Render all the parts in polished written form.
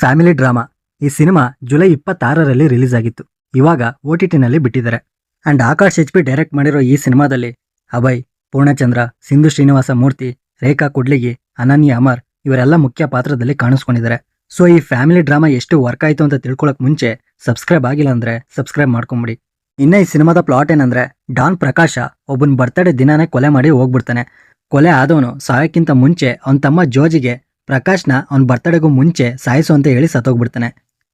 Family drama. ಈ cinema July 26ರಲ್ಲಿ release ಆಗಿತ್ತು. ಇವಾಗ OTTನಲ್ಲಿ ಬಿಟ್ಟಿದ್ದಾರೆ. ಅಂಡ್ ಆಕಾಶ್ HP ಡೈರೆಕ್ಟ್ ಮಾಡಿರೋ ಈ ಸಿನಿಮಾದಲ್ಲಿ ಅಭಯ್, ಪೂರ್ಣಚಂದ್ರ, ಸಿಂಧು ಶ್ರೀನಿವಾಸ ಮೂರ್ತಿ, ರೇಖಾ ಕುಡ್ಲಿಗಿ, ಅನನ್ಯ ಅಮರ್ ಇವರೆಲ್ಲ ಮುಖ್ಯ ಪಾತ್ರದಲ್ಲಿ ಕಾಣಿಸ್ಕೊಂಡಿದ್ದಾರೆ. ಸೊ ಈ ಫ್ಯಾಮಿಲಿ ಡ್ರಾಮಾ ಎಷ್ಟು ವರ್ಕ್ ಆಯ್ತು ಅಂತ ತಿಳ್ಕೊಳಕ್ ಮುಂಚೆ ಸಬ್ಸ್ಕ್ರೈಬ್ ಆಗಿಲ್ಲ ಅಂದ್ರೆ ಸಬ್ಸ್ಕ್ರೈಬ್ ಮಾಡ್ಕೊಂಬಿಡಿ. ಇನ್ನ ಈ ಸಿನಿಮಾದ ಪ್ಲಾಟ್ ಏನಂದ್ರೆ, ಡಾನ್ ಪ್ರಕಾಶ ಒಬ್ಬನ ಬರ್ತ್ಡೇ ದಿನಾನೇ ಕೊಲೆ ಮಾಡಿ ಹೋಗ್ಬಿಡ್ತಾನೆ. ಕೊಲೆ ಆದವನು ಸಾಯಕ್ಕಿಂತ ಮುಂಚೆ ಅವನ ತಮ್ಮ ಜೋಜಿಗೆ ಪ್ರಕಾಶ್ನ ಅವನ ಬರ್ತ್ಡೇಗೂ ಮುಂಚೆ ಸಾಯಿಸು ಅಂತ ಹೇಳಿ ಸತ್ತೋಗ್ಬಿಡ್ತಾನೆ.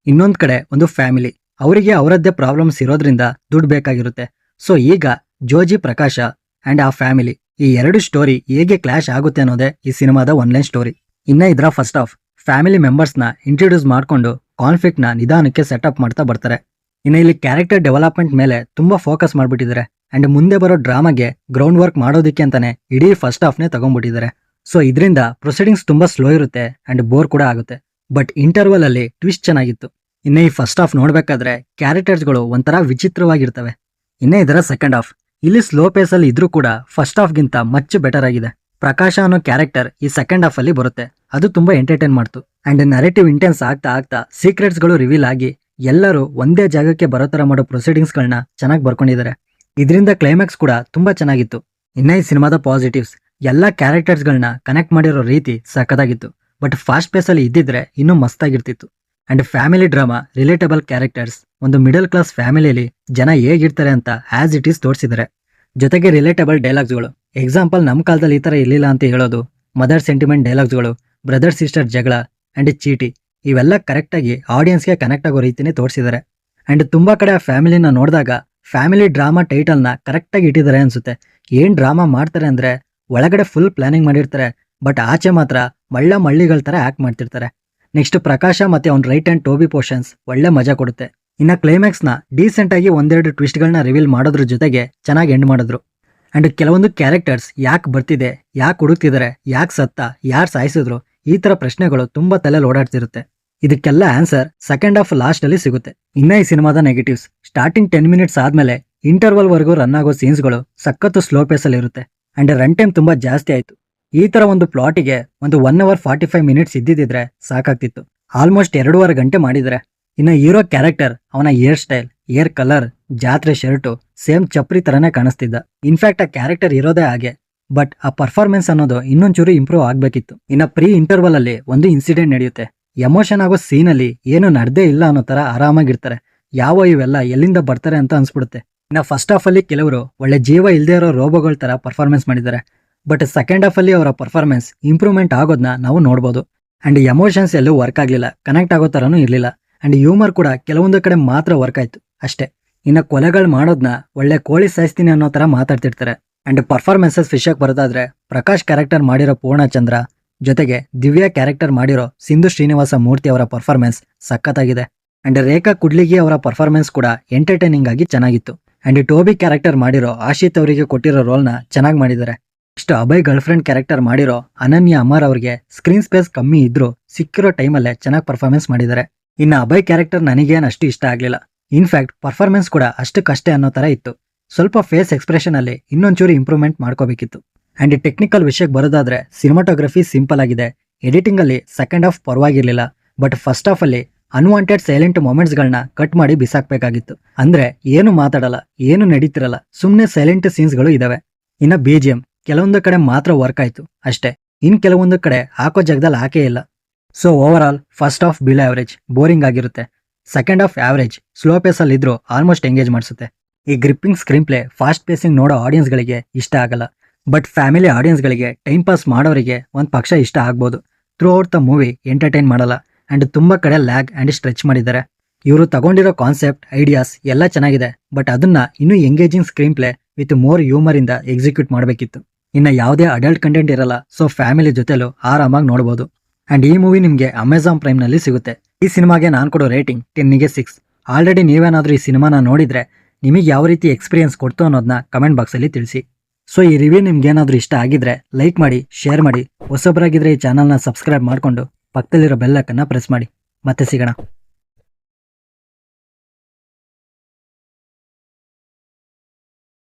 ಇನ್ನೊಂದ್ ಕಡೆ ಒಂದು ಫ್ಯಾಮಿಲಿ, ಅವರಿಗೆ ಅವರದ್ದೇ ಪ್ರಾಬ್ಲಮ್ಸ್ ಇರೋದ್ರಿಂದ ದುಡ್ಡು ಬೇಕಾಗಿರುತ್ತೆ. ಸೊ ಈಗ ಜೋಜಿ, ಪ್ರಕಾಶ ಅಂಡ್ ಆ ಫ್ಯಾಮಿಲಿ ಈ ಎರಡು ಸ್ಟೋರಿ ಹೇಗೆ ಕ್ಲಾಶ್ ಆಗುತ್ತೆ ಅನ್ನೋದೇ ಈ ಸಿನಿಮಾದ ಒನ್ಲೈನ್ ಸ್ಟೋರಿ. ಇನ್ನ ಇದರ ಫಸ್ಟ್ ಆಫ್ ಫ್ಯಾಮಿಲಿ ಮೆಂಬರ್ಸ್ನ ಇಂಟ್ರೊಡ್ಯೂಸ್ ಮಾಡ್ಕೊಂಡು ಕಾನ್ಫ್ಲಿಕ್ಟ್ನ ನಿಧಾನಕ್ಕೆ ಸೆಟಪ್ ಮಾಡ್ತಾ ಬರ್ತಾರೆ. ಇನ್ನು ಇಲ್ಲಿ ಕ್ಯಾರೆಕ್ಟರ್ ಡೆವಲಪ್ಮೆಂಟ್ ಮೇಲೆ ತುಂಬಾ ಫೋಕಸ್ ಮಾಡ್ಬಿಟ್ಟಿದ್ದಾರೆ. ಅಂಡ್ ಮುಂದೆ ಬರೋ ಡ್ರಾಮಾಗೆ ಗ್ರೌಂಡ್ ವರ್ಕ್ ಮಾಡೋದಕ್ಕೆ ಅಂತಾನೆ ಇಡೀ ಫಸ್ಟ್ ಹಾಫ್ನೇ ತಗೊಂಡ್ಬಿಟ್ಟಿದ್ದಾರೆ. ಸೊ ಇದರಿಂದ ಪ್ರೊಸೀಡಿಂಗ್ಸ್ ತುಂಬಾ ಸ್ಲೋ ಇರುತ್ತೆ ಅಂಡ್ ಬೋರ್ ಕೂಡ ಆಗುತ್ತೆ. ಬಟ್ ಇಂಟರ್ವಲ್ ಅಲ್ಲಿ ಟ್ವಿಸ್ಟ್ ಚೆನ್ನಾಗಿತ್ತು. ಇನ್ನು ಈ ಫಸ್ಟ್ ಹಾಫ್ ನೋಡ್ಬೇಕಾದ್ರೆ ಕ್ಯಾರೆಕ್ಟರ್ಸ್ಗಳು ಒಂಥರ ವಿಚಿತ್ರವಾಗಿರ್ತವೆ. ಇನ್ನು ಇದರ ಸೆಕೆಂಡ್ ಹಾಫ್ ಇಲ್ಲಿ ಸ್ಲೋ ಪೇಸ್ ಅಲ್ಲಿ ಇದ್ರೂ ಕೂಡ ಫಸ್ಟ್ ಹಾಫ್ಗಿಂತ ಮಚ್ ಬೆಟರ್ ಆಗಿದೆ. ಪ್ರಕಾಶ ಅನ್ನೋ ಕ್ಯಾರೆಕ್ಟರ್ ಈ ಸೆಕೆಂಡ್ ಹಾಫ್ ಅಲ್ಲಿ ಬರುತ್ತೆ. ಅದು ತುಂಬಾ ಎಂಟರ್ಟೈನ್ ಮಾಡ್ತು. ಅಂಡ್ ನರೇಟಿವ್ ಇಂಟೆನ್ಸ್ ಆಗ್ತಾ ಆಗ್ತಾ ಸೀಕ್ರೆಟ್ಸ್ ಗಳು ರಿವೀಲ್ ಆಗಿ ಎಲ್ಲರೂ ಒಂದೇ ಜಾಗಕ್ಕೆ ಬರೋ ತರ ಮಾಡೋ ಪ್ರೊಸೀಡಿಂಗ್ಸ್ ಗಳನ್ನ ಚೆನ್ನಾಗಿ ಬರ್ಕೊಂಡಿದ್ದಾರೆ. ಇದರಿಂದ ಕ್ಲೈಮ್ಯಾಕ್ಸ್ ಕೂಡ ತುಂಬಾ ಚೆನ್ನಾಗಿತ್ತು. ಇನ್ನ ಈ ಸಿನಿಮಾದ ಪಾಸಿಟಿವ್ಸ್, ಎಲ್ಲಾ ಕ್ಯಾರೆಕ್ಟರ್ಸ್ ಗಳನ್ನ ಕನೆಕ್ಟ್ ಮಾಡಿರೋ ರೀತಿ ಸಖತ್ತಾಗಿತ್ತು. ಬಟ್ ಫಾಸ್ಟ್ ಪೇಸ್ ಅಲ್ಲಿ ಇದ್ದಿದ್ರೆ ಇನ್ನೂ ಮಸ್ತಾಗಿರ್ತಿತ್ತು. And family drama, relatable characters, ಒಂದು ಮಿಡಲ್ ಕ್ಲಾಸ್ ಫ್ಯಾಮಿಲಿಯಲ್ಲಿ ಜನ ಹೇಗಿರ್ತಾರೆ ಅಂತ ಆಸ್ ಇಟ್ ಈಸ್ ತೋರಿಸಿದ್ದಾರೆ. ಜೊತೆಗೆ ರಿಲೇಟಬಲ್ ಡೈಲಾಗ್ಸ್ಗಳು, ಎಕ್ಸಾಂಪಲ್ ನಮ್ಮ ಕಾಲದಲ್ಲಿ ಈ ತರ ಇರ್ಲಿಲ್ಲ ಅಂತ ಹೇಳೋದು, ಮದರ್ ಸೆಂಟಿಮೆಂಟ್ ಡೈಲಾಗ್ಸ್ಗಳು, ಬ್ರದರ್ ಸಿಸ್ಟರ್ ಜಗಳ ಅಂಡ್ ಚೀಟಿ, ಇವೆಲ್ಲ ಕರೆಕ್ಟ್ ಆಗಿ ಆಡಿಯನ್ಸ್ಗೆ ಕನೆಕ್ಟ್ ಆಗೋ ರೀತಿನೇ ತೋರಿಸಿದ್ದಾರೆ. ಅಂಡ್ ತುಂಬಾ ಕಡೆ ಆ ಫ್ಯಾಮಿಲಿನ ನೋಡಿದಾಗ ಫ್ಯಾಮಿಲಿ ಡ್ರಾಮಾ ಟೈಟಲ್ನ ಕರೆಕ್ಟ್ ಆಗಿ ಇಟ್ಟಿದ್ದಾರೆ ಅನ್ಸುತ್ತೆ. ಏನ್ ಡ್ರಾಮಾ ಮಾಡ್ತಾರೆ ಅಂದ್ರೆ, ಒಳಗಡೆ ಫುಲ್ ಪ್ಲಾನಿಂಗ್ ಮಾಡಿರ್ತಾರೆ, ಬಟ್ ಆಚೆ ಮಾತ್ರ ಮಳ್ಳಿಗಳ ತರ ಆಕ್ಟ್ ಮಾಡ್ತಿರ್ತಾರೆ. ನೆಕ್ಸ್ಟ್ ಪ್ರಕಾಶ ಮತ್ತೆ ಅವ್ನ ರೈಟ್ ಅಂಡ್ ಟೋಬಿ ಪೋರ್ಷನ್ಸ್ ಒಳ್ಳೆ ಮಜಾ ಕೊಡುತ್ತೆ. ಇನ್ನ ಕ್ಲೈಮ್ಯಾಕ್ಸ್ ನ ಡೀಸೆಂಟ್ ಆಗಿ ಒಂದೆರಡು ಟ್ವಿಸ್ಟ್ ಗಳನ್ನ ರಿವೀಲ್ ಮಾಡೋದ್ರ ಜೊತೆಗೆ ಚೆನ್ನಾಗಿ ಎಂಡ್ ಮಾಡಿದ್ರು. ಅಂಡ್ ಕೆಲವೊಂದು ಕ್ಯಾರೆಕ್ಟರ್ಸ್ ಯಾಕೆ ಬರ್ತಿದೆ, ಯಾಕೆ ಹುಡುಕ್ತಿದ್ದಾರೆ, ಯಾಕೆ ಸತ್ತ, ಯಾರು ಸಾಯಿಸಿದ್ರು, ಈ ತರ ಪ್ರಶ್ನೆಗಳು ತುಂಬಾ ತಲೆಯಲ್ಲಿ ಓಡಾಡ್ತಿರುತ್ತೆ. ಇದಕ್ಕೆಲ್ಲ ಆನ್ಸರ್ ಸೆಕೆಂಡ್ ಹಾಫ್ ಲಾಸ್ಟ್ ಅಲ್ಲಿ ಸಿಗುತ್ತೆ. ಇನ್ನ ಈ ಸಿನಿಮಾದ ನೆಗೆಟಿವ್ಸ್, ಸ್ಟಾರ್ಟಿಂಗ್ 10 ಮಿನಿಟ್ಸ್ ಆದ್ಮೇಲೆ ಇಂಟರ್ವಲ್ ವರ್ಗೂ ರನ್ ಆಗೋ ಸೀನ್ಸ್ಗಳು ಸಖತ್ತು ಸ್ಲೋ ಪೇಸ್ ಅಲ್ಲಿ ಇರುತ್ತೆ. ಅಂಡ್ ರನ್ ಟೈಮ್ ತುಂಬಾ ಜಾಸ್ತಿ ಆಯ್ತು. ಈ ತರ ಒಂದು ಪ್ಲಾಟಿಗೆ ಒಂದು 1 hour 45 minutes ಇದ್ದಿದ್ರೆ ಸಾಕಾಗ್ತಿತ್ತು. ಆಲ್ಮೋಸ್ಟ್ 2.5 ಗಂಟೆ ಮಾಡಿದ್ರೆ. ಇನ್ನು ಹೀರೋ ಕ್ಯಾರೆಕ್ಟರ್, ಅವನ ಹೇರ್ ಸ್ಟೈಲ್, ಹೇರ್ ಕಲರ್, ಜಾತ್ರೆ ಶರ್ಟು ಸೇಮ್ ಚಪ್ರಿ ತರನೇ ಕಾಣಿಸ್ತಿದ್ದ. ಇನ್ಫ್ಯಾಕ್ಟ್ ಆ ಕ್ಯಾರೆಕ್ಟರ್ ಇರೋದೇ ಹಾಗೆ. ಬಟ್ ಆ ಪರ್ಫಾರ್ಮೆನ್ಸ್ ಅನ್ನೋದು ಇನ್ನೊಂಚೂರು ಇಂಪ್ರೂವ್ ಆಗ್ಬೇಕಿತ್ತು. ಇನ್ನ ಪ್ರೀ ಇಂಟರ್ವಲ್ ಅಲ್ಲಿ ಒಂದು ಇನ್ಸಿಡೆಂಟ್ ನಡೆಯುತ್ತೆ. ಎಮೋಷನ್ ಆಗೋ ಸೀನ್ ಅಲ್ಲಿ ಏನು ನಡೆದೇ ಇಲ್ಲ ಅನ್ನೋ ತರ ಆರಾಮಾಗಿರ್ತಾರೆ. ಇವೆಲ್ಲ ಎಲ್ಲಿಂದ ಬರ್ತಾರೆ ಅಂತ ಅನ್ಸ್ಬಿಡುತ್ತೆ. ಇನ್ನ ಫಸ್ಟ್ ಹಾಫ್ ಅಲ್ಲಿ ಕೆಲವರು ಒಳ್ಳೆ ಜೀವ ಇಲ್ಲದೆ ಇರೋ ರೋಬೋಗಳ ತರ ಪರ್ಫಾರ್ಮೆನ್ಸ್ ಮಾಡಿದ್ದಾರೆ. ಬಟ್ ಸೆಕೆಂಡ್ ಹಾಫ್ ಅಲ್ಲಿ ಅವರ ಪರ್ಫಾರ್ಮೆನ್ಸ್ ಇಂಪ್ರೂವ್ಮೆಂಟ್ ಆಗೋದನ್ನ ನಾವು ನೋಡಬಹುದು. ಅಂಡ್ ಎಮೋಷನ್ಸ್ ಎಲ್ಲೂ ವರ್ಕ್ ಆಗ್ಲಿಲ್ಲ, ಕನೆಕ್ಟ್ ಆಗೋ ತರನೂ ಇರ್ಲಿಲ್ಲ. ಅಂಡ್ ಹ್ಯೂಮರ್ ಕೂಡ ಕೆಲವೊಂದು ಕಡೆ ಮಾತ್ರ ವರ್ಕ್ ಆಯ್ತು ಅಷ್ಟೇ. ಇನ್ನ ಕೊಲೆಗಳು ಮಾಡೋದನ್ನ ಒಳ್ಳೆ ಕೋಳಿ ಸಾಯಿಸ್ತೀನಿ ಅನ್ನೋ ತರ ಮಾತಾಡ್ತಿರ್ತಾರೆ. ಅಂಡ್ ಪರ್ಫಾರ್ಮೆನ್ಸಸ್ ವಿಷಯಕ್ಕೆ ಬರೋದಾದ್ರೆ, ಪ್ರಕಾಶ್ ಕ್ಯಾರೆಕ್ಟರ್ ಮಾಡಿರೋ ಪೂರ್ಣಚಂದ್ರ ಜೊತೆಗೆ ದಿವ್ಯಾ ಕ್ಯಾರೆಕ್ಟರ್ ಮಾಡಿರೋ ಸಿಂಧು ಶ್ರೀನಿವಾಸ ಮೂರ್ತಿ ಅವರ ಪರ್ಫಾರ್ಮೆನ್ಸ್ ಸಖತ್ತಾಗಿದೆ. ಅಂಡ್ ರೇಖಾ ಕುಡ್ಲಿಗಿ ಅವರ ಪರ್ಫಾರ್ಮೆನ್ಸ್ ಕೂಡ ಎಂಟರ್ಟೈನಿಂಗ್ ಆಗಿ ಚೆನ್ನಾಗಿತ್ತು. ಅಂಡ್ ಟೋಬಿ ಕ್ಯಾರೆಕ್ಟರ್ ಮಾಡಿರೋ ಆಶಿತ್ ಅವರಿಗೆ ಕೊಟ್ಟಿರೋ ರೋಲ್ನ ಚೆನ್ನಾಗಿ ಮಾಡಿದ್ದಾರೆ. ಇಷ್ಟು ಅಭಯ್ ಗರ್ಲ್ ಫ್ರೆಂಡ್ ಕ್ಯಾರೆಕ್ಟರ್ ಮಾಡಿರೋ ಅನನ್ಯ ಅಮರ್ ಅವ್ರಿಗೆ ಸ್ಕ್ರೀನ್ ಸ್ಪೇಸ್ ಕಮ್ಮಿ ಇದ್ರೂ ಸಿಕ್ಕಿರೋ ಟೈಮಲ್ಲೇ ಚೆನ್ನಾಗಿ ಪರ್ಫಾರ್ಮೆನ್ಸ್ ಮಾಡಿದ್ದಾರೆ. ಇನ್ನು ಅಭಯ್ ಕ್ಯಾರೆಕ್ಟರ್ ನನಗೇನು ಅಷ್ಟು ಇಷ್ಟ ಆಗ್ಲಿಲ್ಲ. ಇನ್ಫ್ಯಾಕ್ಟ್ ಪರ್ಫಾರ್ಮೆನ್ಸ್ ಕೂಡ ಅಷ್ಟಕ್ಕಷ್ಟೇ ಅನ್ನೋ ತರ ಇತ್ತು. ಸ್ವಲ್ಪ ಫೇಸ್ ಎಕ್ಸ್ಪ್ರೆಷನ್ ಅಲ್ಲಿ ಇನ್ನೊಂಚೂರು ಇಂಪ್ರೂವ್ಮೆಂಟ್ ಮಾಡ್ಕೋಬೇಕಿತ್ತು. ಅಂಡ್ ಟೆಕ್ನಿಕಲ್ ವಿಷಯಕ್ಕೆ ಬರೋದಾದ್ರೆ, ಸಿನಿಮಾಟೋಗ್ರಫಿ ಸಿಂಪಲ್ ಆಗಿದೆ. ಎಡಿಟಿಂಗ್ ಅಲ್ಲಿ ಸೆಕೆಂಡ್ ಹಾಫ್ ಪರವಾಗಿರ್ಲಿಲ್ಲ. ಬಟ್ ಫಸ್ಟ್ ಹಾಫ್ ಅಲ್ಲಿ ಅನ್ವಾಂಟೆಡ್ ಸೈಲೆಂಟ್ ಮೊಮೆಂಟ್ಸ್ ಗಳನ್ನ ಕಟ್ ಮಾಡಿ ಬಿಸಾಕ್ಬೇಕಾಗಿತ್ತು. ಅಂದ್ರೆ ಏನು ಮಾತಾಡಲ್ಲ, ಏನು ನಡೀತಿರಲ್ಲ, ಸುಮ್ನೆ ಸೈಲೆಂಟ್ ಸೀನ್ಸ್ ಗಳು ಇದಾವೆ. ಇನ್ನ BGM ಕೆಲವೊಂದು ಕಡೆ ಮಾತ್ರ ವರ್ಕ್ ಆಯ್ತು ಅಷ್ಟೇ. ಇನ್ ಕೆಲವೊಂದು ಕಡೆ ಹಾಕೋ ಜಾಗದಲ್ಲಿ ಹಾಕೇ ಇಲ್ಲ. So overall first half below average, boring ಆಗಿರುತ್ತೆ. Second half average, slow pace ಅಲ್ಲಿ ಇದ್ರೂ ಆಲ್ಮೋಸ್ಟ್ ಎಂಗೇಜ್ ಮಾಡಿಸುತ್ತೆ. ಈ gripping screenplay, fast pacing ನೋಡೋ ಆಡಿಯನ್ಸ್ ಗಳಿಗೆ ಇಷ್ಟ ಆಗಲ್ಲ. ಬಟ್ ಫ್ಯಾಮಿಲಿ ಆಡಿಯನ್ಸ್ ಗಳಿಗೆ, ಟೈಮ್ ಪಾಸ್ ಮಾಡೋರಿಗೆ ಒಂದ್ ಪಕ್ಷ ಇಷ್ಟ ಆಗ್ಬೋದು. Throughout the movie entertain ಮಾಡಲ್ಲ. ಅಂಡ್ ತುಂಬಾ ಕಡೆ ಲ್ಯಾಗ್ ಅಂಡ್ ಸ್ಟ್ರೆಚ್ ಮಾಡಿದ್ದಾರೆ. ಇವರು ತಗೊಂಡಿರೋ ಕಾನ್ಸೆಪ್ಟ್, ಐಡಿಯಾಸ್ ಎಲ್ಲ ಚೆನ್ನಾಗಿದೆ. ಬಟ್ ಅದನ್ನ ಇನ್ನೂ engaging screen play with more humour ಇಂದ ಎಕ್ಸಿಕ್ಯೂಟ್ ಮಾಡಬೇಕಿತ್ತು. ಇನ್ನು ಯಾವುದೇ ಅಡಲ್ಟ್ ಕಂಟೆಂಟ್ ಇರಲ್ಲ. ಸೊ ಫ್ಯಾಮಿಲಿ ಜೊತೆಲೂ ಆರಾಮಾಗಿ ನೋಡಬಹುದು. ಅಂಡ್ ಈ ಮೂವಿ ನಿಮಗೆ ಅಮೆಜಾನ್ ಪ್ರೈಮ್ ನಲ್ಲಿ ಸಿಗುತ್ತೆ. ಈ ಸಿನಿಮಾಗೆ ನಾನು ಕೊಡೋ ರೇಟಿಂಗ್ 10ಗೆ 6. ಆಲ್ರೆಡಿ ನೀವೇನಾದ್ರೂ ಈ ಸಿನಿಮಾನ ನೋಡಿದ್ರೆ ನಿಮಗೆ ಯಾವ ರೀತಿ ಎಕ್ಸ್ಪೀರಿಯನ್ಸ್ ಕೊಡ್ತು ಅನ್ನೋದನ್ನ ಕಮೆಂಟ್ ಬಾಕ್ಸ್ ಅಲ್ಲಿ ತಿಳಿಸಿ. ಸೊ ಈ ರಿವ್ಯೂ ನಿಮ್ಗೆ ಏನಾದ್ರೂ ಇಷ್ಟ ಆಗಿದ್ರೆ ಲೈಕ್ ಮಾಡಿ, ಶೇರ್ ಮಾಡಿ. ಹೊಸಬರಾಗಿದ್ರೆ ಈ ಚಾನಲ್ನ ಸಬ್ಸ್ಕ್ರೈಬ್ ಮಾಡ್ಕೊಂಡು ಪಕ್ಕದಲ್ಲಿರೋ ಬೆಲ್ ಐಕನ್ನ ಪ್ರೆಸ್ ಮಾಡಿ. ಮತ್ತೆ ಸಿಗೋಣ.